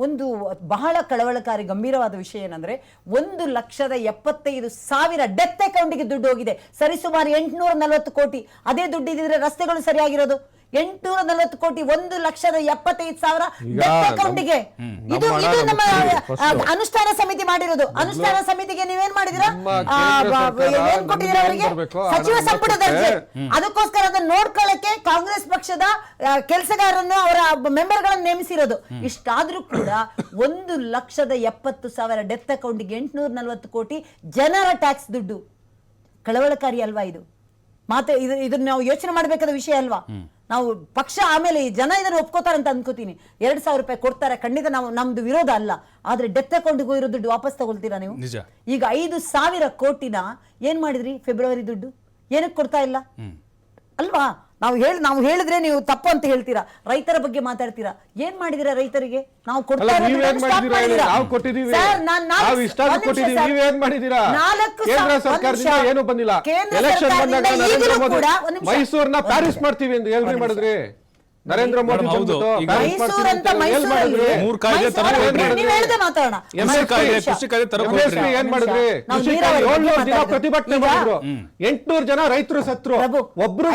ಒಂದು ಬಹಳ ಕಳವಳಕಾರಿ ಗಂಭೀರವಾದ ವಿಷಯ ಏನಂದ್ರೆ 1,75,000 ಡೆತ್ ಅಕೌಂಟ್ಗೆ ದುಡ್ಡು ಹೋಗಿದೆ. ಸರಿಸುಮಾರು 840 ಕೋಟಿ. ಅದೇ ದುಡ್ಡು ಇದ್ರೆ ರಸ್ತೆಗಳು ಸರಿಯಾಗಿರೋದು. 840 ಕೋಟಿ 1,75,000 ಡೆತ್ ಅಕೌಂಟ್ಗೆ. ಇದು ನಮ್ಮ ಅನುಷ್ಠಾನ ಸಮಿತಿ ಮಾಡಿರೋದು. ಅನುಷ್ಠಾನ ಸಮಿತಿಗೆ ನೀವೇನ್ ಮಾಡಿದಿರಾ? ಏನ್ ಕೊಟ್ಟಿದ್ದೀರಾ ಅವರಿಗೆ? ಸಚಿವ ಸಂಪುಟ ದರ್ಜೆ. ಅದಕ್ಕೋಸ್ಕರ ಅದನ್ನ ನೋಡ್ಕೊಳ್ಳಕ್ಕೆ ಕಾಂಗ್ರೆಸ್ ಪಕ್ಷದ ಕೆಲಸಗಾರರನ್ನು ಅವರ ಮೆಂಬರ್ಗಳನ್ನು ನೇಮಿಸಿರೋದು. ಇಷ್ಟಾದ್ರೂ ಕೂಡ 1,70,000 ಡೆತ್ ಅಕೌಂಟ್ಗೆ 840 ಕೋಟಿ ಜನರ ಟ್ಯಾಕ್ಸ್ ದುಡ್ಡು. ಕಳವಳಕಾರಿ ಅಲ್ವಾ ಇದು? ಇದನ್ನ ನಾವು ಯೋಚನೆ ಮಾಡಬೇಕಾದ ವಿಷಯ ಅಲ್ವಾ? ನಾವು ಪಕ್ಷ ಆಮೇಲೆ ಜನ ಇದನ್ನು ಒಪ್ಕೋತಾರೆ ಅಂತ ಅನ್ಕೋತೀನಿ. 2,000 ರೂಪಾಯಿ ಕೊಡ್ತಾರೆ, ಖಂಡಿತ ನಮ್ದು ವಿರೋಧ ಅಲ್ಲ. ಆದ್ರೆ ಡೆತ್ ಅಕೌಂಟ್ಗೆ ಹೋಗಿರೋ ದುಡ್ಡು ವಾಪಸ್ ತಗೊಳ್ತೀರಾ ನೀವು? ಈಗ 5,000 ಕೋಟಿನ ಏನ್ ಮಾಡಿದ್ರಿ? ಫೆಬ್ರವರಿ ದುಡ್ಡು ಏನಕ್ಕೆ ಕೊಡ್ತಾ ಇಲ್ಲ ಅಲ್ವಾ? ನಾವು ಹೇಳಿದ್ರೆ ನೀವು ತಪ್ಪು ಅಂತ ಹೇಳ್ತೀರಾ. ರೈತರ ಬಗ್ಗೆ ಮಾತಾಡ್ತೀರಾ. ಏನ್ ಮಾಡಿದಿರಾ ರೈತರಿಗೆ? ನಾವು ಕೊಡ್ತಾ ಮೈಸೂರ್ನ ಪ್ಯಾರಿಸ್ ಮಾಡ್ತೀವಿ ಅಂತ ಹೇಳ್ರಿ ಮಾಡಿದ್ರಿ. ನರೇಂದ್ರ ಮೋದಿ ಪ್ರತಿಭಟನೆ ಮಾಡಿದ್ರು. 800 ಜನ ರೈತರು ಸತ್ರು. ಒಬ್ರು